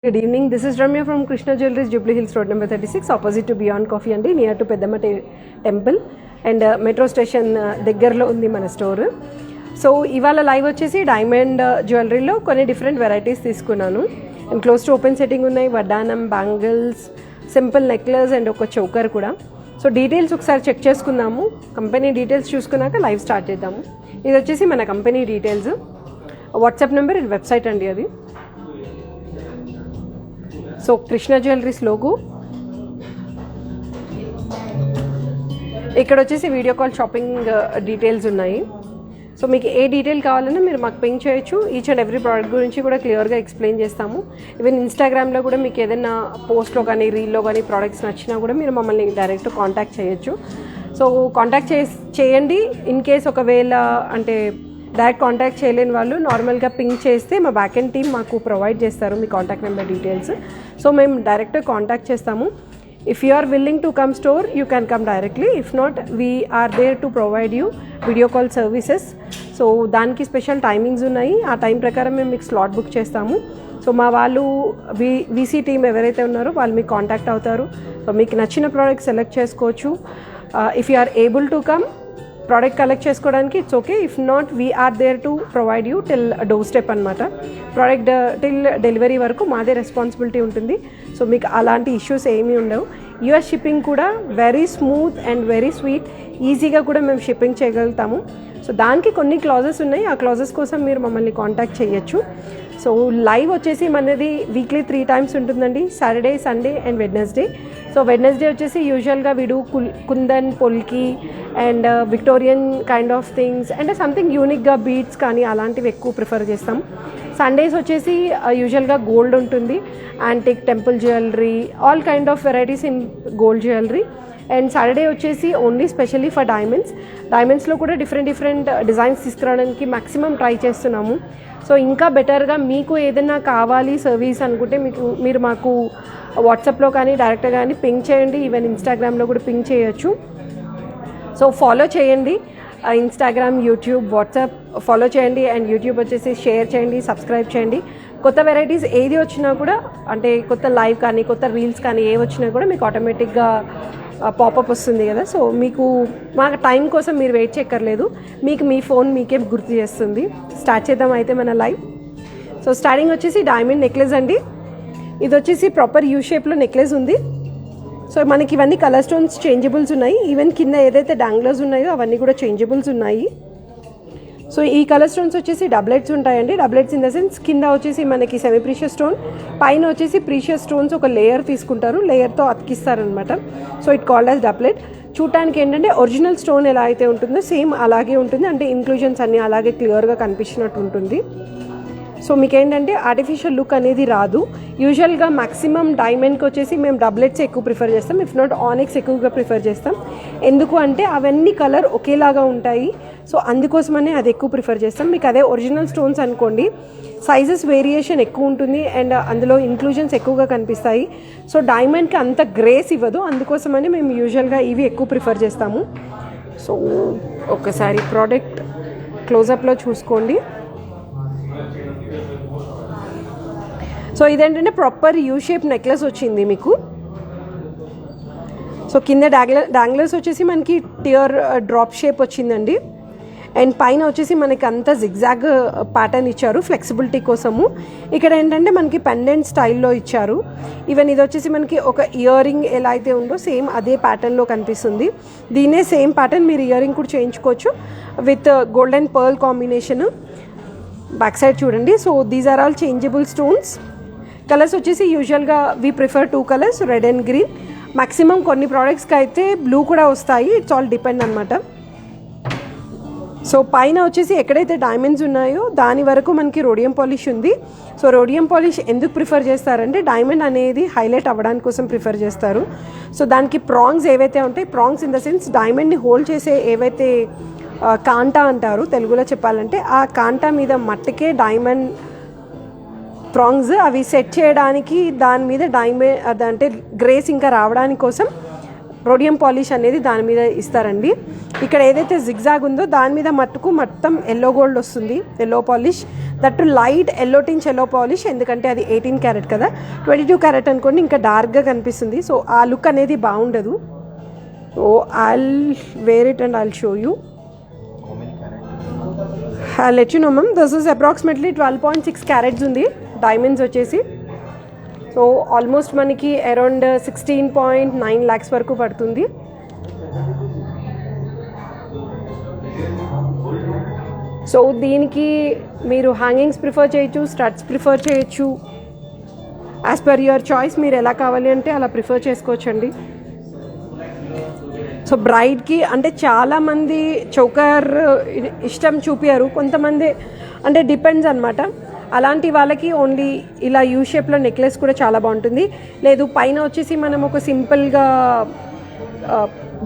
Good evening. This is Ramya from Krishna Jewelries, Jubilee Hills Road number 36, opposite to Beyond Coffee and near to Peddama Temple and metro station దగ్గరలో ఉంది మన store. So ఇవాళ live వచ్చేసి diamond జ్యువెలరీలో కొన్ని different varieties తీసుకున్నాను. And close to open setting ఉన్నాయి, వడ్డానం, bangles, simple necklace and ఒక చోకర్ కూడా. సో డీటెయిల్స్ ఒకసారి చెక్ చేసుకుందాము. కంపెనీ డీటెయిల్స్ చూసుకున్నాక లైవ్ స్టార్ట్ చేద్దాము. ఇది వచ్చేసి మన company details, WhatsApp number and website అండి అది. So Krishna jewelleries logo. ఇక్కడ వచ్చేసి వీడియో కాల్ షాపింగ్ డీటెయిల్స్ ఉన్నాయి. సో మీకు ఏ డీటెయిల్ కావాలన్నా మీరు మాకు పింక్ చేయొచ్చు. ఈచ్ అండ్ ఎవ్రీ ప్రోడక్ట్ గురించి కూడా క్లియర్గా ఎక్స్ప్లెయిన్ చేస్తాము. ఈవెన్ ఇన్స్టాగ్రామ్లో కూడా మీకు ఏదైనా పోస్ట్లో కానీ రీల్లో కానీ ప్రోడక్ట్స్ నచ్చినా కూడా మీరు మమ్మల్ని డైరెక్ట్ కాంటాక్ట్ చేయొచ్చు. సో కాంటాక్ట్ చేయండి. ఇన్ కేస్ ఒకవేళ అంటే డైరెక్ట్ కాంటాక్ట్ చేయలేని వాళ్ళు నార్మల్గా పింక్ చేస్తే మా బ్యాక్ ఎండ్ టీమ్ మాకు ప్రొవైడ్ చేస్తారు మీ కాంటాక్ట్ నెంబర్ డీటెయిల్స్. సో మేము డైరెక్ట్ కాంటాక్ట్ చేస్తాము. If you are willing to come store you can come directly. If not we are there to provide you video call services. So దానికి special timings ఉన్నాయి. ఆ time ప్రకారం మేము మీకు slot book చేస్తాము. So మా వాళ్ళు వీసీ టీమ్ ఎవరైతే ఉన్నారో వాళ్ళు మీకు కాంటాక్ట్ అవుతారు. సో మీకు నచ్చిన ప్రోడక్ట్ సెలెక్ట్ చేసుకోవచ్చు. If you are able to come product collect చేసుకోవడానికి it's okay. If not we're there to provide you till doorstep అనమాట. ప్రోడక్ట్ టిల్ డెలివరీ వరకు మాదే రెస్పాన్సిబిలిటీ ఉంటుంది. సో మీకు అలాంటి ఇష్యూస్ ఏమీ ఉండవు. యూఎస్ షిప్పింగ్ కూడా very smooth and very sweet, ఈజీగా కూడా మేము షిప్పింగ్ చేయగలుగుతాము. సో దానికి కొన్ని క్లాజెస్ ఉన్నాయి. ఆ క్లాజెస్ కోసం మీరు మమ్మల్ని కాంటాక్ట్ చేయొచ్చు. సో లైవ్ వచ్చేసి మనది వీక్లీ 3 times ఉంటుందండి, Saturday, Sunday and Wednesday. So Wednesday వచ్చేసి యూజువల్గా we do Kundan, Polki and Victorian kind of things and something యూనిక్గా బీట్స్ కానీ అలాంటివి ఎక్కువ ప్రిఫర్ చేస్తాం. సండేస్ వచ్చేసి యూజువల్గా గోల్డ్ ఉంటుంది, antique, temple jewellery, all kind of varieties in gold jewellery. And Saturday వచ్చేసి ఓన్లీ స్పెషల్లీ ఫర్ డైమండ్స్లో కూడా డిఫరెంట్ డిజైన్స్ తీసుకురావడానికి మ్యాక్సిమం ట్రై చేస్తున్నాము. సో ఇంకా బెటర్గా మీకు ఏదైనా కావాలి సర్వీస్ అనుకుంటే మీరు మాకు వాట్సాప్లో కానీ డైరెక్ట్గా కానీ పింక్ చేయండి. ఈవెన్ ఇన్స్టాగ్రామ్లో కూడా పింక్ చేయొచ్చు. సో ఫాలో చేయండి. ఇన్స్టాగ్రామ్, యూట్యూబ్, వాట్సాప్ ఫాలో చేయండి. అండ్ యూట్యూబ్ వచ్చేసి షేర్ చేయండి, సబ్స్క్రైబ్ చేయండి. కొత్త వెరైటీస్ ఏది వచ్చినా కూడా, అంటే కొత్త లైవ్ కానీ కొత్త రీల్స్ కానీ ఏ వచ్చినా కూడా మీకు ఆటోమేటిక్గా పాపప్ వస్తుంది కదా. సో మీకు మా టైం కోసం మీరు వెయిట్ చేయక్కర్లేదు. మీకు మీ ఫోన్ మీకే గుర్తు చేస్తుంది. స్టార్ట్ చేద్దాం అయితే మన లైవ్. సో స్టార్టింగ్ వచ్చేసి డైమండ్ నెక్లెస్ అండి. ఇది వచ్చేసి ప్రాపర్ యూ షేప్లో నెక్లెస్ ఉంది. సో మనకి ఇవన్నీ కలర్ స్టోన్స్ చేంజబుల్స్ ఉన్నాయి. ఈవెన్ కింద ఏదైతే డాంగ్లర్స్ ఉన్నాయో అవన్నీ కూడా చేంజబుల్స్ ఉన్నాయి. సో ఈ కలర్ స్టోన్స్ వచ్చేసి డబ్లెట్స్ ఉంటాయండి. డబ్లెట్స్ ఇన్ ద సెన్స్ కింద వచ్చేసి మనకి సెమీ ప్రీషియస్ స్టోన్, పైన వచ్చేసి ప్రీషియస్ స్టోన్స్ ఒక లేయర్ తీసుకుంటారు, లేయర్తో అతికిస్తారనమాట. So it called as డబ్లెట్. చూడటానికి ఏంటంటే ఒరిజినల్ స్టోన్ ఎలా అయితే ఉంటుందో సేమ్ అలాగే ఉంటుంది. అంటే ఇంక్లూజన్స్ అన్నీ అలాగే క్లియర్గా కనిపించినట్టు ఉంటుంది. సో మీకు ఏంటంటే ఆర్టిఫిషియల్ లుక్ అనేది రాదు. యూజువల్గా మ్యాక్సిమం డైమండ్కి వచ్చేసి మేము డబ్లెట్స్ ఎక్కువ ప్రిఫర్ చేస్తాం. ఇఫ్ నాట్ ఆనెక్స్ ఎక్కువగా ప్రిఫర్ చేస్తాం. ఎందుకు అంటే అవన్నీ కలర్ ఒకేలాగా ఉంటాయి. సో అందుకోసమనే అది ఎక్కువ ప్రిఫర్ చేస్తాం. మీకు అదే ఒరిజినల్ స్టోన్స్ అనుకోండి, సైజెస్ వేరియేషన్ ఎక్కువ ఉంటుంది అండ్ అందులో ఇంక్లూజన్స్ ఎక్కువగా కనిపిస్తాయి. సో డైమండ్కి అంత గ్రేస్ ఇవ్వదు. అందుకోసమని మేము యూజువల్గా ఇవి ఎక్కువ ప్రిఫర్ చేస్తాము. సో ఒకసారి ప్రోడక్ట్ క్లోజప్లో చూసుకోండి. సో ఇదేంటంటే ప్రాపర్ యూ షేప్ నెక్లెస్ వచ్చింది మీకు. సో కింద డాంగ్లర్స్ వచ్చేసి మనకి టియర్ డ్రాప్ షేప్ వచ్చిందండి. అండ్ పైన వచ్చేసి మనకి అంతా జిగ్జాగ్ ప్యాటర్న్ ఇచ్చారు ఫ్లెక్సిబిలిటీ కోసము. ఇక్కడ ఏంటంటే మనకి పెండెంట్ స్టైల్లో ఇచ్చారు. ఈవెన్ ఇది వచ్చేసి మనకి ఒక ఇయర్ రింగ్ ఎలా అయితే ఉందో సేమ్ అదే ప్యాటర్న్లో కనిపిస్తుంది. దీనే సేమ్ ప్యాటర్న్ మీరు ఇయర్ రింగ్ కూడా చేయించుకోవచ్చు with gold and pearl combination. Back side చూడండి. So these are all changeable stones. Colours వచ్చేసి యూజువల్గా we prefer 2 colors, red and green. Maximum కొన్ని ప్రోడక్ట్స్కి అయితే బ్లూ కూడా వస్తాయి. ఇట్స్ ఆల్ డిపెండ్ అనమాట. సో పైన వచ్చేసి ఎక్కడైతే డైమండ్స్ ఉన్నాయో దాని వరకు మనకి రోడియం పాలిష్ ఉంది. సో రోడియం పాలిష్ ఎందుకు ప్రిఫర్ చేస్తారంటే డైమండ్ అనేది హైలైట్ అవ్వడానికి కోసం ప్రిఫర్ చేస్తారు. సో దానికి ప్రాంగ్స్ ఏవైతే ఉంటాయి, ప్రాంగ్స్ ఇన్ ద సెన్స్ డైమండ్ని హోల్డ్ చేసే ఏవైతే కాంటా అంటారు తెలుగులో చెప్పాలంటే, ఆ కాంటా మీద మట్టుకే డైమండ్ ప్రాంగ్స్ అవి సెట్ చేయడానికి దాని మీద డైమండ్ అంటే గ్రేస్ ఇంకా రావడానికి కోసం రోడియం పాలిష్ అనేది దాని మీద ఇస్తారండి. ఇక్కడ ఏదైతే జిగ్జాగ్ ఉందో దాని మీద మట్టుకు మొత్తం ఎల్లో గోల్డ్ వస్తుంది, yellow polish. That light yellow tinge yellow polish, ఎందుకంటే అది 18 క్యారెట్ కదా. 22 క్యారెట్ అనుకోండి ఇంకా డార్క్గా కనిపిస్తుంది. సో ఆ లుక్ అనేది బాగుండదు. So I'll wear it and I'll show you. I'll let you know ma'am. This is approximately 12.6 carats ఉంది డైమండ్స్ వచ్చేసి. సో ఆల్మోస్ట్ మనకి అరౌండ్ 16.9 lakhs వరకు పడుతుంది. సో దీనికి మీరు హ్యాంగింగ్స్ ప్రిఫర్ చేయొచ్చు, స్టడ్స్ ప్రిఫర్ చేయొచ్చు. యాజ్ పర్ యువర్ చాయిస్ మీరు ఎలా కావాలి అంటే అలా ప్రిఫర్ చేసుకోవచ్చండి. సో బ్రైడ్కి అంటే చాలామంది చోకర్ ఇష్టం చూపారు, కొంతమంది అంటే డిపెండ్స్ అనమాట. అలాంటి వాళ్ళకి ఓన్లీ ఇలా యూ షేప్లో నెక్లెస్ కూడా చాలా బాగుంటుంది. లేదు పైన వచ్చేసి మనం ఒక సింపుల్గా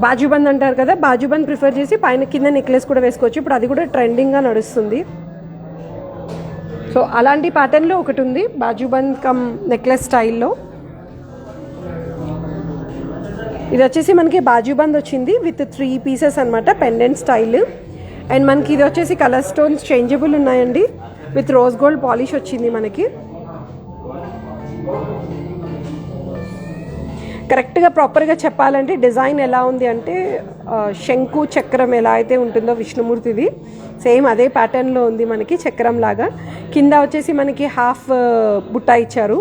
బాజుబంద్ అంటారు కదా, బాజుబంద్ ప్రిఫర్ చేసి పైన కింద నెక్లెస్ కూడా వేసుకోవచ్చు. ఇప్పుడు అది కూడా ట్రెండింగ్గా నడుస్తుంది. సో అలాంటి ప్యాటర్న్లో ఒకటి ఉంది బాజుబంద్ కమ్ నెక్లెస్ స్టైల్లో. ఇది వచ్చేసి మనకి బాజుబంద్ వచ్చింది విత్ 3 pieces అనమాట, పెండెంట్ స్టైల్. అండ్ మనకి ఇది వచ్చేసి కలర్ స్టోన్స్ చేంజబుల్ ఉన్నాయండి, విత్ రోజ్ గోల్డ్ పాలిష్ వచ్చింది మనకి. కరెక్ట్గా ప్రాపర్గా చెప్పాలంటే డిజైన్ ఎలా ఉంది అంటే శంకు చక్రం ఎలా అయితే ఉంటుందో విష్ణుమూర్తిది సేమ్ అదే ప్యాటర్న్లో ఉంది మనకి, చక్రం లాగా. కింద వచ్చేసి మనకి హాఫ్ బుట్ట ఇచ్చారు,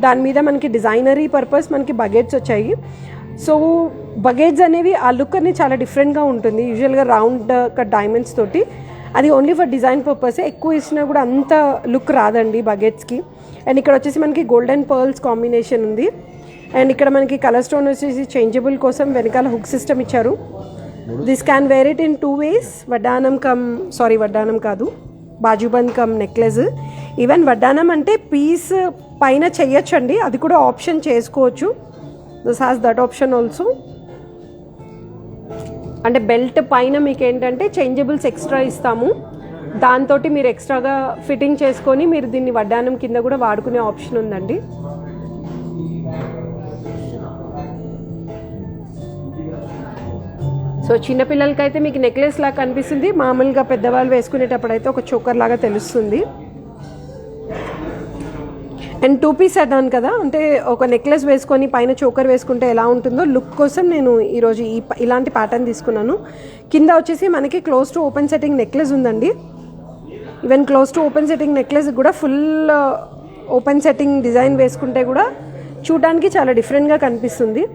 దాని మీద మనకి డిజైనరీ పర్పస్ మనకి బకెట్స్ వచ్చాయి. సో బకెట్స్ అనేవి ఆ లుక్ అనేది చాలా డిఫరెంట్గా ఉంటుంది. యూజువల్గా రౌండ్ కట్ డైమండ్స్ తోటి అది ఓన్లీ ఫర్ డిజైన్ పర్పస్, ఎక్కువ ఇచ్చినా కూడా అంత లుక్ రాదండి బకెట్స్కి. అండ్ ఇక్కడ వచ్చేసి మనకి గోల్డెన్ పర్ల్స్ కాంబినేషన్ ఉంది. అండ్ ఇక్కడ మనకి కలర్ స్టోన్ వచ్చేసి చేంజబుల్ కోసం వెనకాల హుక్ సిస్టమ్ ఇచ్చారు. This can wear it in 2 ways. వడ్డానం కాదు, బాజుబంద్ కమ్ నెక్లెస్. ఈవెన్ వడ్డానం అంటే పీస్ పైన చెయ్యొచ్చండి, అది కూడా ఆప్షన్ చేసుకోవచ్చు. This has that option also. అంటే బెల్ట్ పైన మీకు ఏంటంటే చేంజబుల్స్ ఎక్స్ట్రా ఇస్తాము, దాంతో మీరు ఎక్స్ట్రాగా ఫిట్టింగ్ చేసుకొని మీరు దీన్ని వడ్డానం కింద కూడా వాడుకునే ఆప్షన్ ఉందండి. సో చిన్నపిల్లలకైతే మీకు నెక్లెస్ లాగా కనిపిస్తుంది, మామూలుగా పెద్దవాళ్ళు వేసుకునేటప్పుడు అయితే ఒక చోకర్ లాగా తెలుస్తుంది. అండ్ 2 piece అన్నాను కదా, అంటే ఒక నెక్లెస్ వేసుకొని పైన చోకర్ వేసుకుంటే ఎలా ఉంటుందో లుక్ కోసం నేను ఈరోజు ఇలాంటి ప్యాటర్న్ తీసుకున్నాను. కింద వచ్చేసి మనకి close to open setting necklace ఉందండి. Even close to open setting necklace కూడా ఫుల్ ఓపెన్ సెట్టింగ్ డిజైన్ వేసుకుంటే కూడా చూడడానికి చాలా డిఫరెంట్గా కనిపిస్తుంది.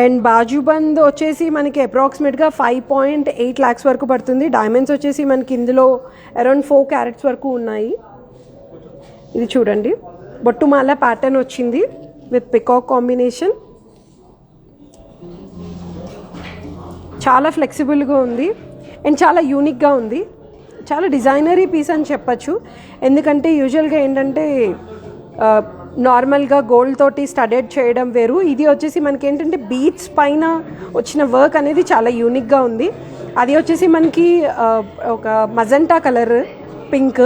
అండ్ బాజుబంద్ వచ్చేసి మనకి అప్రాక్సిమేట్గా 5.8 lakhs వరకు పడుతుంది. డైమండ్స్ వచ్చేసి మనకి ఇందులో అరౌండ్ 4 carats వరకు ఉన్నాయి. ఇది చూడండి, బొట్టుమాల ప్యాటర్న్ వచ్చింది విత్ పికాక్ కాంబినేషన్. చాలా ఫ్లెక్సిబుల్గా ఉంది అండ్ చాలా యూనిక్గా ఉంది. చాలా డిజైనరీ పీస్ అని చెప్పచ్చు, ఎందుకంటే యూజువల్గా ఏంటంటే నార్మల్గా గోల్డ్ తోటి స్టడెడ్ చేయడం వేరు. ఇది వచ్చేసి మనకి ఏంటంటే బీట్స్ పైన వచ్చిన వర్క్ అనేది చాలా యూనిక్గా ఉంది. అది వచ్చేసి మనకి ఒక మజెంటా కలర్ పింక్,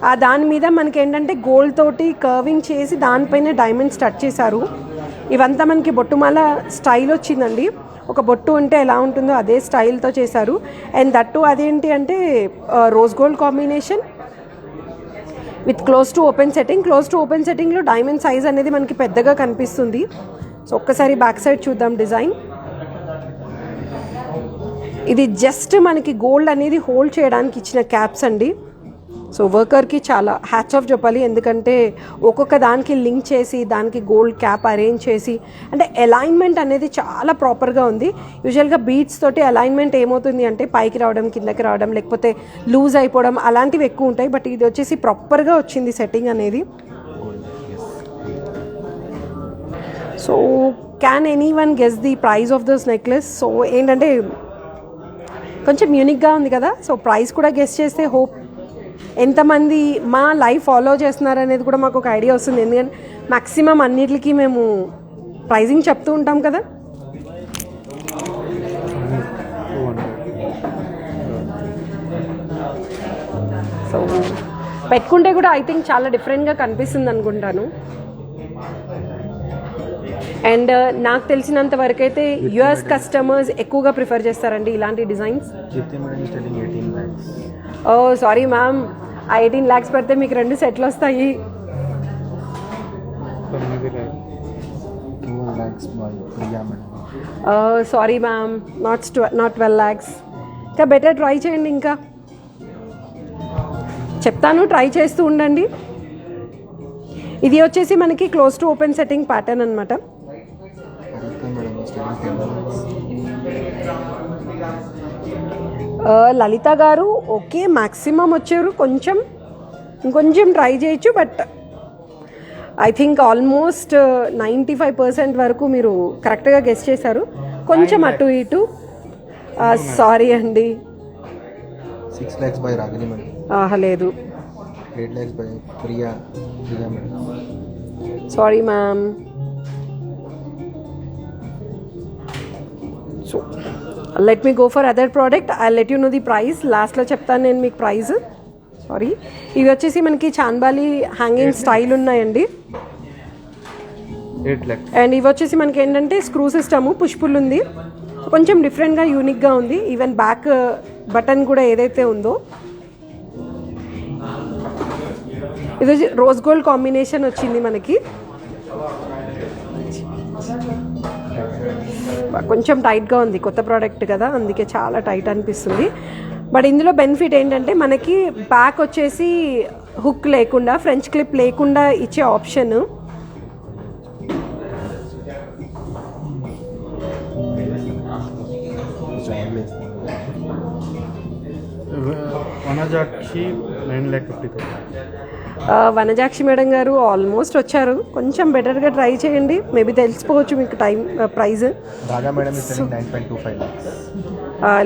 ఆ దాని మీద మనకి ఏంటంటే గోల్డ్ తోటి కర్వింగ్ చేసి దానిపైన డైమండ్స్ టచ్ చేశారు. ఇవంతా మనకి బొట్టుమాల స్టైల్ వచ్చిందండి, ఒక బొట్టు ఉంటే ఎలా ఉంటుందో అదే స్టైల్తో చేశారు. అండ్ దట్టు అదేంటి అంటే rose gold combination with close to open setting. Close to open సెట్టింగ్లో డైమండ్ సైజ్ అనేది మనకి పెద్దగా కనిపిస్తుంది. సో ఒక్కసారి బ్యాక్ సైడ్ చూద్దాం డిజైన్. ఇది జస్ట్ మనకి గోల్డ్ అనేది హోల్డ్ చేయడానికి ఇచ్చిన క్యాప్స్ అండి. సో వర్కర్కి చాలా హ్యాట్స్ ఆఫ్ చెప్పాలి, ఎందుకంటే ఒక్కొక్క దానికి లింక్ చేసి దానికి గోల్డ్ క్యాప్ అరేంజ్ చేసి అంటే అలైన్మెంట్ అనేది చాలా ప్రాపర్గా ఉంది. యూజువల్గా బీడ్స్ తోటి అలైన్మెంట్ ఏమవుతుంది అంటే పైకి రావడం, కిందకి రావడం, లేకపోతే లూజ్ అయిపోవడం అలాంటివి ఎక్కువ ఉంటాయి. బట్ ఇది వచ్చేసి ప్రాపర్గా వచ్చింది సెట్టింగ్ అనేది. So can any one guess the price of this necklace? So ఏంటంటే కొంచెం యూనిక్గా ఉంది కదా, సో ప్రైస్ కూడా గెస్ చేస్తే హోప్ ఎంతమంది మా లైవ్ ఫాలో చేస్తున్నారు అనేది కూడా మాకు ఒక ఐడియా వస్తుంది. ఎందుకంటే మ్యాక్సిమం అన్నిటికీ మేము ప్రైజింగ్ చెప్తూ ఉంటాం కదా. సో పెట్టుకుంటే కూడా ఐ థింక్ చాలా డిఫరెంట్గా కనిపిస్తుంది అనుకుంటాను. అండ్ నాకు తెలిసినంత వరకు అయితే యుఎస్ కస్టమర్స్ ఎక్కువగా ప్రిఫర్ చేస్తారండి ఇలాంటి డిజైన్స్. ఓ సారీ మ్యామ్, 18 lakhs పెడితే మీకు 2 సెట్లు వస్తాయి. 2 lakhs by Priya madam. Sorry ma'am, not 12 lakhs. ఇంకా బెటర్ ట్రై చేయండి, ఇంకా చెప్తాను, ట్రై చేస్తూ ఉండండి. ఇది వచ్చేసి మనకి close to open setting pattern అనమాట. లలిత గారు ఓకే, మ్యాక్సిమం వచ్చారు, ఇంకొంచెం ట్రై చేయొచ్చు. బట్ ఐ థింక్ ఆల్మోస్ట్ 95% వరకు మీరు కరెక్ట్గా గెస్ చేశారు. కొంచెం అటు ఇటు సారీ అండి. 6 lakhs by Ragini madam. లేదు. 8 lakhs by Priya madam. Sorry ma'am. So let me go for other product. I let you know the price. లాస్ట్లో చెప్తాను నేను మీకు ప్రైస్. సారీ, ఇవి వచ్చేసి మనకి చాన్బాలి హ్యాంగింగ్ స్టైల్ ఉన్నాయండి. 8 lakhs. అండ్ ఇవి వచ్చేసి మనకి ఏంటంటే స్క్రూ సిస్టము, పుష్పుల్ ఉంది. కొంచెం డిఫరెంట్గా యూనిక్గా ఉంది. ఈవెన్ బ్యాక్ బటన్ కూడా ఏదైతే ఉందో ఇది రోజ్ గోల్డ్ కాంబినేషన్ వచ్చింది మనకి. కొంచెం టైట్గా ఉంది, కొత్త ప్రోడక్ట్ కదా, అందుకే చాలా టైట్ అనిపిస్తుంది. బట్ ఇందులో బెనిఫిట్ ఏంటంటే మనకి బ్యాక్ వచ్చేసి హుక్ లేకుండా, ఫ్రెంచ్ క్లిప్ లేకుండా ఇచ్చే ఆప్షన్. వనజాక్షి 9,50,000. వనజాక్షి మేడం గారు ఆల్మోస్ట్ వచ్చారు. కొంచెం బెటర్గా ట్రై చేయండి, మేబీ తెలిసిపోవచ్చు మీకు టైం ప్రైజ్. రాగా మేడం 9.25 lakhs.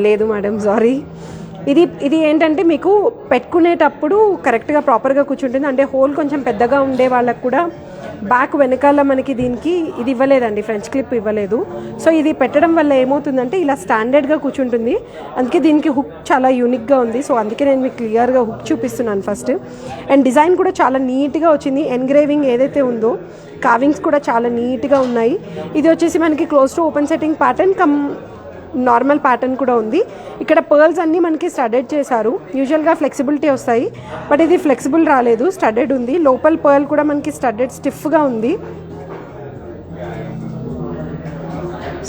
లేదు మేడం, సారీ. ఇది ఏంటంటే మీకు పెట్టుకునేటప్పుడు కరెక్ట్గా ప్రాపర్గా కూర్చుంటుంది. అంటే హోల్ కొంచెం పెద్దగా ఉండే వాళ్ళకు కూడా బ్యాక్ వెనకాల మనకి దీనికి ఇది ఇవ్వలేదండి, ఫ్రెంచ్ క్లిప్ ఇవ్వలేదు. సో ఇది పెట్టడం వల్ల ఏమవుతుందంటే ఇలా స్టాండర్డ్గా కూర్చుంటుంది. అందుకే దీనికి హుక్ చాలా యూనిక్గా ఉంది. సో అందుకే నేను మీకు క్లియర్గా హుక్ చూపిస్తున్నాను ఫస్ట్. అండ్ డిజైన్ కూడా చాలా నీట్గా వచ్చింది. ఎన్గ్రేవింగ్ ఏదైతే ఉందో కావింగ్స్ కూడా చాలా నీట్గా ఉన్నాయి. ఇది వచ్చేసి మనకి close to open setting pattern come normal pattern కూడా ఉంది. ఇక్కడ పర్ల్స్ అన్నీ మనకి స్టడెడ్ చేశారు. యూజువల్గా ఫ్లెక్సిబిలిటీ వస్తాయి, బట్ ఇది ఫ్లెక్సిబుల్ రాలేదు, స్టడెడ్ ఉంది. లోపల పర్ల్ కూడా మనకి స్టడెడ్ స్టిఫ్గా ఉంది.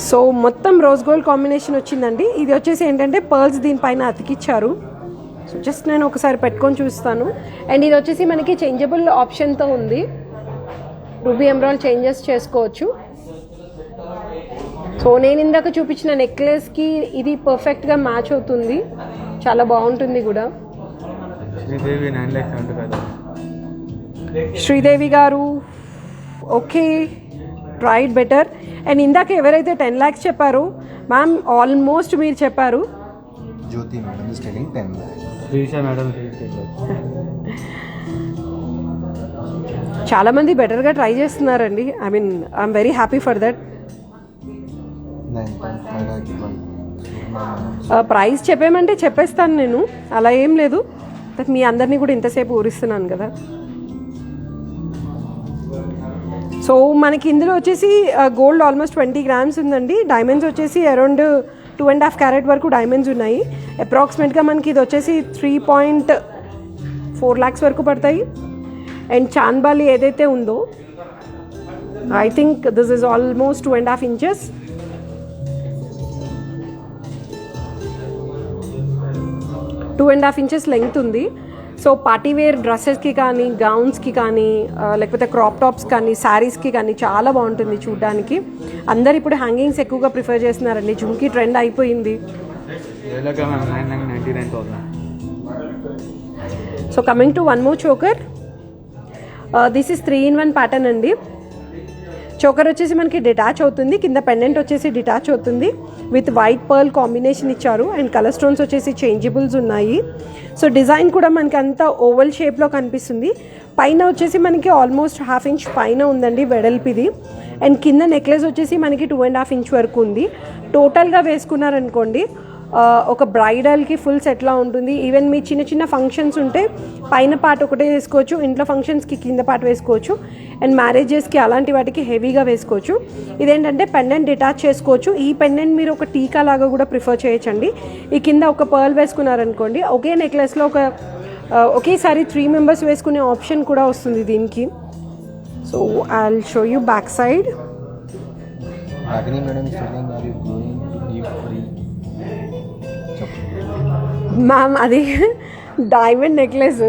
సో మొత్తం రోజ్ గోల్డ్ కాంబినేషన్ వచ్చిందండి. ఇది వచ్చేసి ఏంటంటే పర్ల్స్ దీనిపైన అతికిచ్చారు. సో జస్ట్ నేను ఒకసారి పెట్టుకొని చూస్తాను. అండ్ ఇది వచ్చేసి మనకి చేంజబుల్ ఆప్షన్తో ఉంది. రూబీ ఎమరాల్డ్ చేంజెస్ చేసుకోవచ్చు. సో నేను ఇందాక చూపించిన నెక్లెస్కి ఇది పర్ఫెక్ట్గా మ్యాచ్ అవుతుంది, చాలా బాగుంటుంది కూడా. శ్రీదేవి గారు ఓకే, ట్రైడ్ బెటర్. అండ్ ఇందాక ఎవరైతే 10 lakhs చెప్పారో మ్యామ్ ఆల్మోస్ట్ మీరు చెప్పారు. Jyothi madam is telling 10 lakhs. చాలామంది బెటర్గా ట్రై చేస్తున్నారండి. I'm very happy for that. 9.5 lakhs. Price చెప్పేమంటే చెప్పేస్తాను నేను, అలా ఏం లేదు. బట్ మీ అందరినీ కూడా ఇంతసేపు ఊరిస్తున్నాను కదా. సో మనకి ఇందులో వచ్చేసి గోల్డ్ ఆల్మోస్ట్ 20 grams ఉందండి. డైమండ్స్ వచ్చేసి అరౌండ్ 2.5 carat వరకు డైమండ్స్ ఉన్నాయి. అప్రాక్సిమేట్గా మనకి ఇది వచ్చేసి 3.4 lakhs వరకు పడతాయి. అండ్ చాన్బాలి ఏదైతే ఉందో I think this is almost 2.5 inches. Two and half inches length ఉంది. సో పార్టీవేర్ డ్రెస్సెస్కి కానీ, గౌన్స్కి కానీ, లేకపోతే క్రాప్ టాప్స్ కానీ, శారీస్కి కానీ చాలా బాగుంటుంది చూడడానికి. అందరు ఇప్పుడు హ్యాంగింగ్స్ ఎక్కువగా ప్రిఫర్ చేస్తున్నారండి. జుమ్కీ ట్రెండ్ అయిపోయింది. So coming to one more choker. This is 3-in-1 pattern అండి. చోకర్ వచ్చేసి మనకి డిటాచ్ అవుతుంది, కింద పెండెంట్ వచ్చేసి డిటాచ్ అవుతుంది. విత్ వైట్ పర్ల్ కాంబినేషన్ ఇచ్చారు. అండ్ కలర్ స్టోన్స్ వచ్చేసి చేంజబుల్స్ ఉన్నాయి. సో డిజైన్ కూడా మనకి అంతా ఓవల్ షేప్లో కనిపిస్తుంది. పైన వచ్చేసి మనకి ఆల్మోస్ట్ 1/2 inch పైన ఉందండి వెడల్పిది. అండ్ కింద నెక్లెస్ వచ్చేసి మనకి 2.5 inch వరకు ఉంది. టోటల్గా వేసుకున్నారనుకోండి ఒక బ్రైడల్కి ఫుల్ సెట్లా ఉంటుంది. ఈవెన్ మీ చిన్న చిన్న ఫంక్షన్స్ ఉంటే పైన పార్ట్ ఒకటే వేసుకోవచ్చు, ఇంట్లో ఫంక్షన్స్కి కింద పార్ట్ వేసుకోవచ్చు, అండ్ మ్యారేజెస్కి అలాంటి వాటికి హెవీగా వేసుకోవచ్చు. ఇదేంటంటే పెండెంట్ డిటాచ్ చేసుకోవచ్చు. ఈ పెండెంట్ మీరు ఒక టీకా లాగా కూడా ప్రిఫర్ చేయొచ్చండి. ఈ కింద ఒక పర్ల్ వేసుకున్నారనుకోండి, ఒకే నెక్లెస్లో ఒకేసారి 3 మెంబర్స్ వేసుకునే ఆప్షన్ కూడా వస్తుంది దీనికి. So I will show you back side. Agni madam is telling, are you going to give free? Ma'am అది diamond necklace.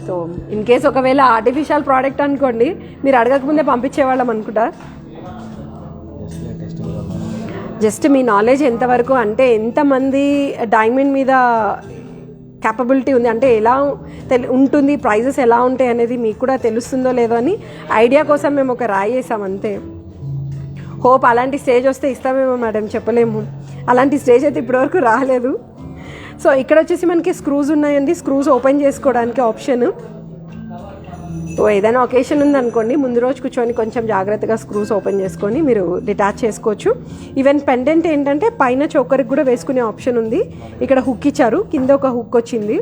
So in case ఒకవేళ ఆర్టిఫిషియల్ ప్రోడక్ట్ అనుకోండి, మీరు అడగకముందే పంపించేవాళ్ళం అనుకుంటా. Yes, we are testing the madam. Just me knowledge ఎంతవరకు, అంటే ఎంతమంది diamond మీద capability ఉంది, అంటే ఎలా ఉంటుంది, ప్రైజెస్ ఎలా ఉంటాయి అనేది మీకు కూడా తెలుస్తుందో లేదో అని ఐడియా కోసం మేము ఒక రాయి వేసాం అంతే. హోప్ అలాంటి స్టేజ్ వస్తే ఇస్తామేమో మేడం, చెప్పలేము. అలాంటి స్టేజ్ అయితే ఇప్పటివరకు రాలేదు. సో ఇక్కడ వచ్చేసి మనకి స్క్రూస్ ఉన్నాయండి, స్క్రూస్ ఓపెన్ చేసుకోవడానికి ఆప్షన్. సో ఏదైనా ఒకేషన్ ఉందనుకోండి, ముందు రోజు కూర్చొని కొంచెం జాగ్రత్తగా స్క్రూస్ ఓపెన్ చేసుకొని మీరు డిటాచ్ చేసుకోవచ్చు. ఈవెన్ పెండెంట్ ఏంటంటే పైన చోకర్కి కూడా వేసుకునే ఆప్షన్ ఉంది. ఇక్కడ హుక్ ఇచ్చారు, కింద ఒక హుక్ వచ్చింది.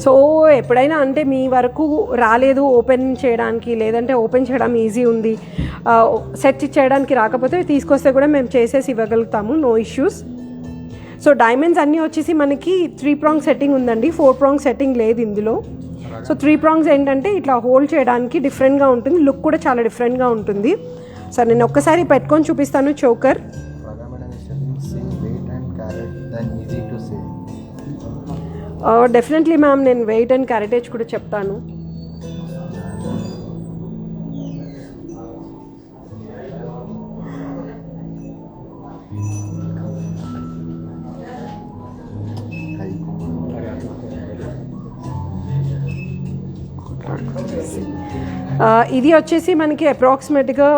సో ఎప్పుడైనా అంటే మీ వరకు రాలేదు ఓపెన్ చేయడానికి, లేదంటే ఓపెన్ చేయడం ఈజీ ఉంది, సెట్ చేయడానికి రాకపోతే తీసుకొస్తే కూడా మేము చేసేసి ఇవ్వగలుగుతాము, నో ఇష్యూస్. సో డైమండ్స్ అన్నీ వచ్చేసి మనకి 3 ప్రాంగ్ సెట్టింగ్ ఉందండి, 4 ప్రాంగ్ సెట్టింగ్ లేదు ఇందులో. సో 3 ప్రాంగ్స్ ఏంటంటే ఇట్లా హోల్డ్ చేయడానికి డిఫరెంట్గా ఉంటుంది, లుక్ కూడా చాలా డిఫరెంట్గా ఉంటుంది. సార్ నేను ఒక్కసారి పెట్టుకొని చూపిస్తాను choker. Raga madam is telling, say weight and carat, then easy to say. Definitely ma'am, నేను వెయిట్ అండ్ క్యారెటేజ్ కూడా చెప్తాను. ఇది వచ్చేసి మనకి అప్రాక్సిమేట్గా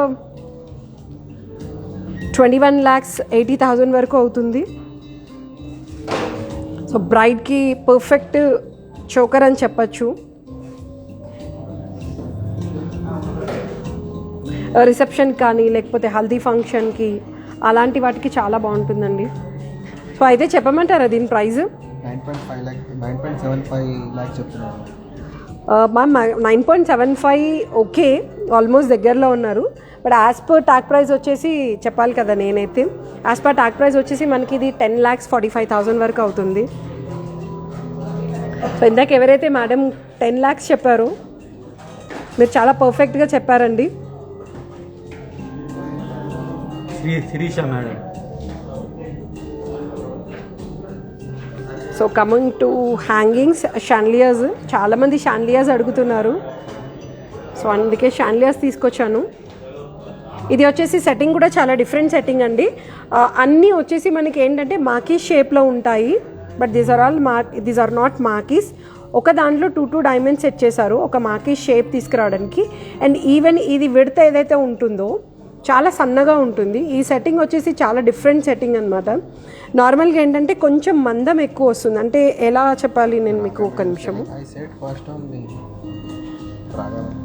21,80,000 వరకు అవుతుంది. సో బ్రైడ్కి పర్ఫెక్ట్ చోకర్ అని చెప్పచ్చు. రిసెప్షన్ కానీ లేకపోతే హల్దీ ఫంక్షన్కి అలాంటి వాటికి చాలా బాగుంటుందండి. సో అయితే చెప్పమంటారా దీని ప్రైస్? 9.5 lakh, 9.75 lakh చెప్తున్నారు మ్యామ్. 9.75 ఓకే, ఆల్మోస్ట్ దగ్గరలో ఉన్నారు. But as per tag price వచ్చేసి చెప్పాలి కదా నేనైతే, యాజ్ పర్ ట్యాగ్ ప్రైస్ వచ్చేసి మనకి ఇది 10,45,000 వరకు అవుతుంది. సో ఇందాక ఎవరైతే మేడం 10 lakhs చెప్పారో మీరు చాలా పర్ఫెక్ట్గా చెప్పారండి. Sirisha madam. So coming to hangings, chandeliers, చాలామంది షాన్లియర్స్ అడుగుతున్నారు. సో అందుకే షాన్లియర్స్ తీసుకొచ్చాను. ఇది వచ్చేసి సెట్టింగ్ కూడా చాలా డిఫరెంట్ సెట్టింగ్ అండి. అన్నీ వచ్చేసి మనకి ఏంటంటే మార్కీస్ షేప్లో ఉంటాయి, బట్ దీస్ ఆర్ నాట్ మార్కీస్. ఒక దాంట్లో 2 డైమండ్స్ సెట్ చేశారు ఒక మార్కీస్ షేప్ తీసుకురావడానికి. అండ్ ఈవెన్ ఇది విడత ఏదైతే ఉంటుందో చాలా సన్నగా ఉంటుంది. ఈ సెట్టింగ్ వచ్చేసి చాలా డిఫరెంట్ సెట్టింగ్ అనమాట. నార్మల్గా ఏంటంటే కొంచెం మందం ఎక్కువ వస్తుంది, అంటే ఎలా చెప్పాలి నేను మీకు, ఒక నిమిషము. I said first on the Raga madam.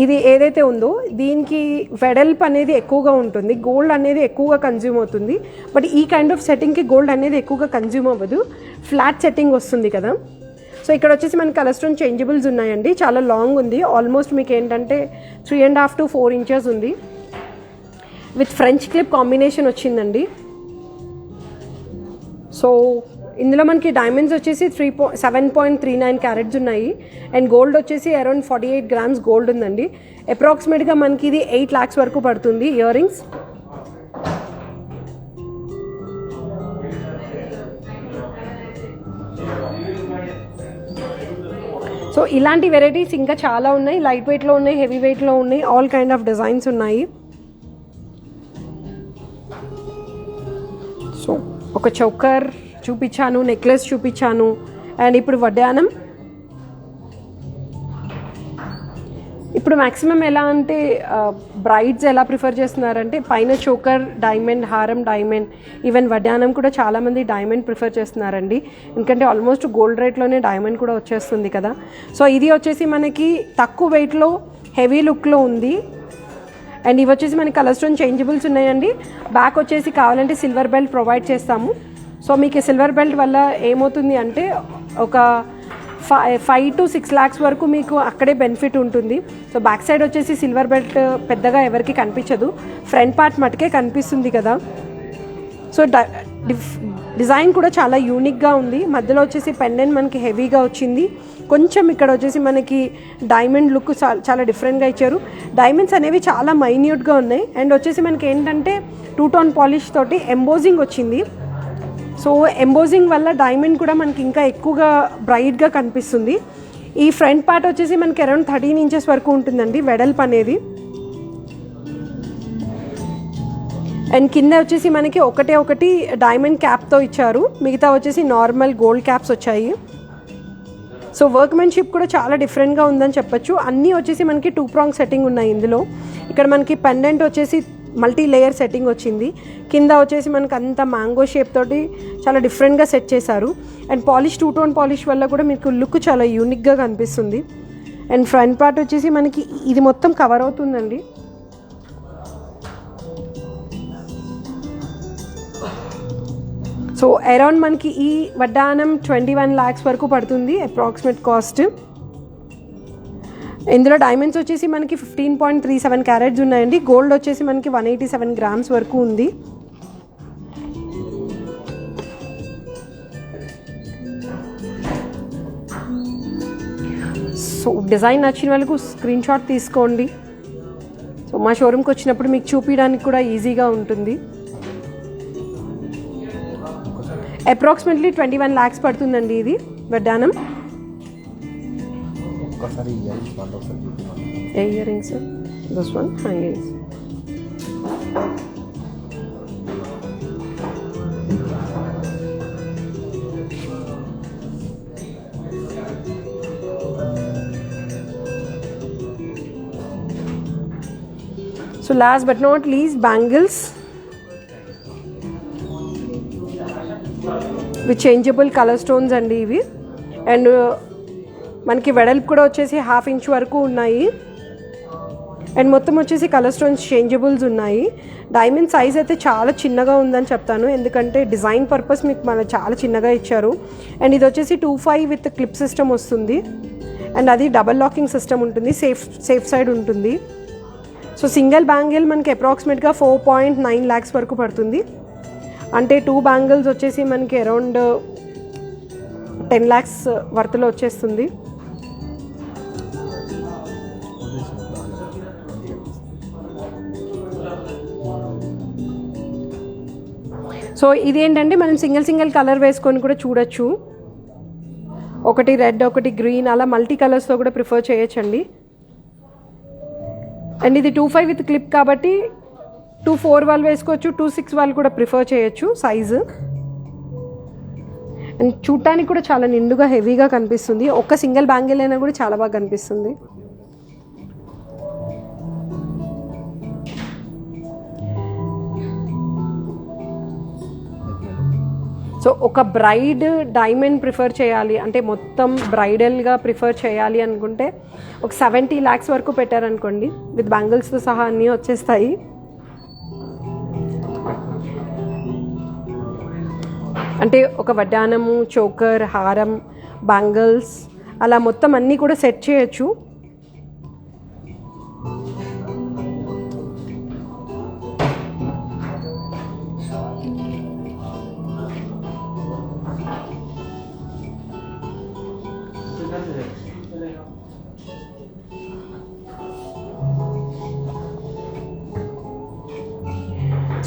ఇది ఏదైతే ఉందో దీనికి వెడల్పు అనేది ఎక్కువగా ఉంటుంది, గోల్డ్ అనేది ఎక్కువగా కన్జ్యూమ్ అవుతుంది. బట్ ఈ కైండ్ ఆఫ్ సెట్టింగ్కి గోల్డ్ అనేది ఎక్కువగా కన్జ్యూమ్ అవ్వదు, ఫ్లాట్ సెట్టింగ్ వస్తుంది కదా. సో ఇక్కడ వచ్చేసి మన కలర్ స్టోన్ చేంజబుల్స్ ఉన్నాయండి, చాలా లాంగ్ ఉంది, ఆల్మోస్ట్ మీకు ఏంటంటే 3.5 to 4 inches ఉంది. విత్ ఫ్రెంచ్ క్లిప్ కాంబినేషన్ వచ్చిందండి. సో ఇందులో మనకి డైమండ్స్ వచ్చేసి 7.39 క్యారెట్స్ ఉన్నాయి. అండ్ గోల్డ్ వచ్చేసి అరౌండ్ 48 grams గోల్డ్ ఉందండి. అప్రాక్సిమేట్గా మనకి ఇది 8 lakhs వరకు పడుతుంది ఇయర్ రింగ్స్. సో ఇలాంటి వెరైటీస్ ఇంకా చాలా ఉన్నాయి, లైట్ వెయిట్లో ఉన్నాయి, హెవీ వెయిట్లో ఉన్నాయి, ఆల్ కైండ్ ఆఫ్ డిజైన్స్ ఉన్నాయి. సో ఒక చౌకర్ చూపించాను, నెక్లెస్ చూపించాను, అండ్ ఇప్పుడు వడ్డానం. ఇప్పుడు మ్యాక్సిమం ఎలా అంటే బ్రైడ్స్ ఎలా ప్రిఫర్ చేస్తున్నారంటే పైన చోకర్ డైమండ్, హారం డైమండ్, ఈవెన్ వడ్డానం కూడా చాలామంది డైమండ్ ప్రిఫర్ చేస్తున్నారండి. ఎందుకంటే ఆల్మోస్ట్ గోల్డ్ రేట్లోనే డైమండ్ కూడా వచ్చేస్తుంది కదా. సో ఇది వచ్చేసి మనకి తక్కువ వెయిట్లో హెవీ లుక్లో ఉంది. అండ్ ఇవి వచ్చేసి మనకి కలర్ స్టోన్ చేంజబుల్స్ ఉన్నాయండి. బ్యాక్ వచ్చేసి కావాలంటే సిల్వర్ బెల్ట్ ప్రొవైడ్ చేస్తాము. సో మీకు సిల్వర్ బెల్ట్ వల్ల ఏమవుతుంది అంటే ఒక 5 to 6 lakhs వరకు మీకు అక్కడే బెనిఫిట్ ఉంటుంది. సో బ్యాక్ సైడ్ వచ్చేసి సిల్వర్ బెల్ట్ పెద్దగా ఎవరికి కనిపించదు, ఫ్రంట్ పార్ట్ మటుకే కనిపిస్తుంది కదా. సో డిజైన్ కూడా చాలా యూనిక్గా ఉంది. మధ్యలో వచ్చేసి పెండెంట్ మనకి హెవీగా వచ్చింది. కొంచెం ఇక్కడ వచ్చేసి మనకి డైమండ్ లుక్ చాలా డిఫరెంట్గా ఇచ్చారు. డైమండ్స్ అనేవి చాలా మైన్యూట్గా ఉన్నాయి. అండ్ వచ్చేసి మనకి ఏంటంటే 2-tone పాలిష్ తోటి ఎంబోజింగ్ వచ్చింది. సో ఎంబోజింగ్ వల్ల డైమండ్ కూడా మనకి ఇంకా ఎక్కువగా బ్రైట్గా కనిపిస్తుంది. ఈ ఫ్రంట్ పార్ట్ వచ్చేసి మనకి అరౌండ్ 13 inches వరకు ఉంటుందండి వెడల్పు అనేది. అండ్ కింద వచ్చేసి మనకి ఒకటి డైమండ్ క్యాప్తో ఇచ్చారు, మిగతా వచ్చేసి నార్మల్ గోల్డ్ క్యాప్స్ వచ్చాయి. సో వర్క్మెన్షిప్ కూడా చాలా డిఫరెంట్గా ఉందని చెప్పొచ్చు. అన్నీ వచ్చేసి మనకి 2-prong సెట్టింగ్ ఉన్నాయి ఇందులో. ఇక్కడ మనకి పెండెంట్ వచ్చేసి మల్టీ లేయర్ సెట్టింగ్ వచ్చింది. కింద వచ్చేసి మనకి అంత మ్యాంగో షేప్ తోటి చాలా డిఫరెంట్గా సెట్ చేశారు. అండ్ పాలిష్ 2-tone పాలిష్ వల్ల కూడా మీకు లుక్ చాలా యూనిక్గా కనిపిస్తుంది. అండ్ ఫ్రంట్ పార్ట్ వచ్చేసి మనకి ఇది మొత్తం కవర్ అవుతుందండి. సో అరౌండ్ మనకి ఈ వడ్డానం 21 lakhs వరకు పడుతుంది అప్రాక్సిమేట్ కాస్ట్. ఇందులో డైమండ్స్ వచ్చేసి మనకి 15.37 carats ఉన్నాయండి. గోల్డ్ వచ్చేసి మనకి 187 grams వరకు ఉంది. సో డిజైన్ నచ్చిన వాళ్ళకు స్క్రీన్ షాట్ తీసుకోండి. సో మా షోరూమ్కి వచ్చినప్పుడు మీకు చూపించడానికి కూడా ఈజీగా ఉంటుంది. అప్రాక్సిమేట్లీ 21 lakhs పడుతుందండి ఇది వడ్డానం. Ear rings this one hangings. So last but not least bangles with changeable colour stones అండి ఇవి. అండ్ మనకి వెడల్పు కూడా వచ్చేసి 1/2 inch వరకు ఉన్నాయి. అండ్ మొత్తం వచ్చేసి కలర్ స్టోన్స్ చేంజబుల్స్ ఉన్నాయి. డైమండ్ సైజ్ అయితే చాలా చిన్నగా ఉందని చెప్తాను, ఎందుకంటే డిజైన్ పర్పస్ మీకు మన చాలా చిన్నగా ఇచ్చారు. అండ్ ఇది వచ్చేసి 2.5 విత్ క్లిప్ సిస్టమ్ వస్తుంది. అండ్ అది డబల్ లాకింగ్ సిస్టమ్ ఉంటుంది, సేఫ్ సైడ్ ఉంటుంది. సో సింగిల్ బ్యాంగిల్ మనకి అప్రాక్సిమేట్గా 4.9 lakhs వరకు పడుతుంది. అంటే 2 బ్యాంగిల్స్ వచ్చేసి మనకి అరౌండ్ 10 lakhs వర్త్లో వచ్చేస్తుంది. సో ఇది ఏంటంటే మనం సింగిల్ కలర్ వేసుకొని కూడా చూడొచ్చు. ఒకటి రెడ్, ఒకటి గ్రీన్, అలా మల్టీ కలర్స్తో కూడా ప్రిఫర్ చేయొచ్చండి. అండ్ ఇది 2.5 విత్ క్లిప్ కాబట్టి 2.4 వాళ్ళు వేసుకోవచ్చు, 2.6 వాళ్ళు కూడా ప్రిఫర్ చేయొచ్చు సైజు. అండ్ చూడటానికి కూడా చాలా నిండుగా హెవీగా కనిపిస్తుంది. ఒక్క సింగిల్ బ్యాంగిల్ అయినా కూడా చాలా బాగా కనిపిస్తుంది. సో ఒక బ్రైడ్ డైమండ్ ప్రిఫర్ చేయాలి అంటే మొత్తం బ్రైడల్గా ప్రిఫర్ చేయాలి అనుకుంటే ఒక 70 lakhs వరకు పెట్టారనుకోండి, విత్ బ్యాంగిల్స్తో సహా అన్నీ వచ్చేస్తాయి. అంటే ఒక వడ్డానము, చోకర్, హారం, బ్యాంగిల్స్ అలా మొత్తం అన్నీ కూడా సెట్ చేయొచ్చు.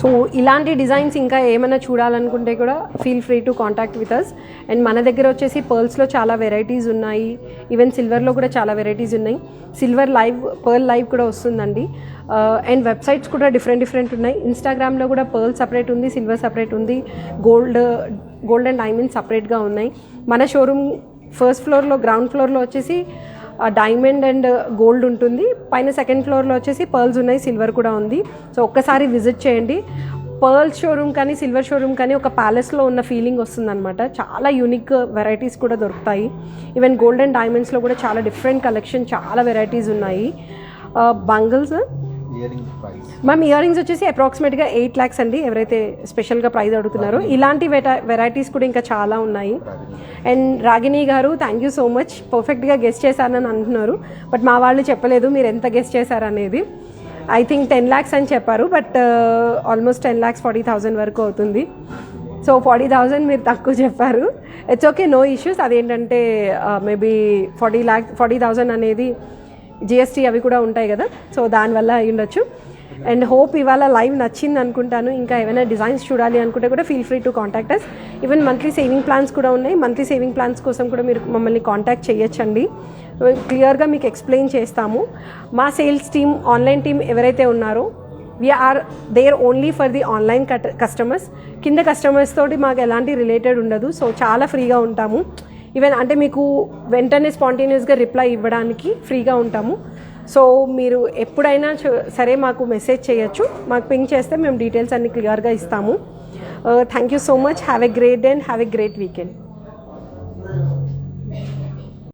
సో ఇలాంటి డిజైన్స్ ఇంకా ఏమైనా చూడాలనుకుంటే కూడా feel free to contact with us. And మన దగ్గర వచ్చేసి పర్ల్స్లో చాలా వెరైటీస్ ఉన్నాయి, ఈవెన్ సిల్వర్లో కూడా చాలా వెరైటీస్ ఉన్నాయి. సిల్వర్ లైవ్, పర్ల్ లైవ్ కూడా వస్తుందండి. అండ్ వెబ్సైట్స్ కూడా డిఫరెంట్ ఉన్నాయి. ఇన్స్టాగ్రామ్లో కూడా పర్ల్ సపరేట్ ఉంది, సిల్వర్ సపరేట్ ఉంది, గోల్డ్ అండ్ డైమండ్ సపరేట్గా ఉన్నాయి. మన షోరూమ్ ఫస్ట్ ఫ్లోర్లో, గ్రౌండ్ ఫ్లోర్లో వచ్చేసి డైమండ్ అండ్ గోల్డ్ ఉంటుంది, పైన సెకండ్ ఫ్లోర్లో వచ్చేసి పర్ల్స్ ఉన్నాయి, సిల్వర్ కూడా ఉంది. సో ఒక్కసారి విజిట్ చేయండి. పర్ల్ షోరూమ్ కానీ సిల్వర్ షోరూమ్ కానీ ఒక ప్యాలెస్లో ఉన్న ఫీలింగ్ వస్తుందన్నమాట. చాలా యూనిక్ వెరైటీస్ కూడా దొరుకుతాయి. ఈవెన్ గోల్డ్ అండ్ డైమండ్స్లో కూడా చాలా డిఫరెంట్ కలెక్షన్, చాలా వెరైటీస్ ఉన్నాయి. Bangles earring price ma'am ear rings వచ్చేసి అప్రాక్సిమేట్గా 8 lakhs అండి, ఎవరైతే స్పెషల్గా ప్రైజ్ అడుగుతున్నారో. ఇలాంటి వెరైటీస్ కూడా ఇంకా చాలా ఉన్నాయి. అండ్ రాగిణి గారు థ్యాంక్ యూ సో మచ్, పర్ఫెక్ట్గా గెస్ట్ చేశారని అంటున్నారు, బట్ మా వాళ్ళు చెప్పలేదు మీరు ఎంత గెస్ట్ చేశారనేది. ఐ థింక్ 10 lakhs అని చెప్పారు, బట్ ఆల్మోస్ట్ 10,40,000 వరకు అవుతుంది. సో 40,000 మీరు తక్కువ చెప్పారు. It's okay, no issues. అదేంటంటే మేబీ 40,000 అనేది జిఎస్టీ అవి కూడా ఉంటాయి కదా, సో దానివల్ల అయి ఉండొచ్చు. అండ్ హోప్ ఇవాళ లైవ్ నచ్చింది అనుకుంటాను. ఇంకా ఏమైనా డిజైన్స్ చూడాలి అనుకుంటే కూడా feel free to contact us. Even monthly saving plans కూడా ఉన్నాయి. మంత్లీ సేవింగ్ ప్లాన్స్ కోసం కూడా మీరు మమ్మల్ని కాంటాక్ట్ చేయొచ్చండి, క్లియర్గా మీకు ఎక్స్ప్లెయిన్ చేస్తాము. మా సేల్స్ టీమ్, ఆన్లైన్ టీమ్ ఎవరైతే ఉన్నారో we're there only for the online customers. కింద కస్టమర్స్ తోటి మాకు ఎలాంటి రిలేటెడ్ ఉండదు. సో చాలా ఫ్రీగా ఉంటాము. ఈవెన్ అంటే మీకు వెంటనే స్పాంటేనియస్గా రిప్లై ఇవ్వడానికి ఫ్రీగా ఉంటాము. సో మీరు ఎప్పుడైనా సరే మాకు మెసేజ్ చేయొచ్చు, మాకు పింక్ చేస్తే మేము డీటెయిల్స్ అన్ని క్లియర్గా ఇస్తాము. Thank you so much. Have a great day and have a great weekend.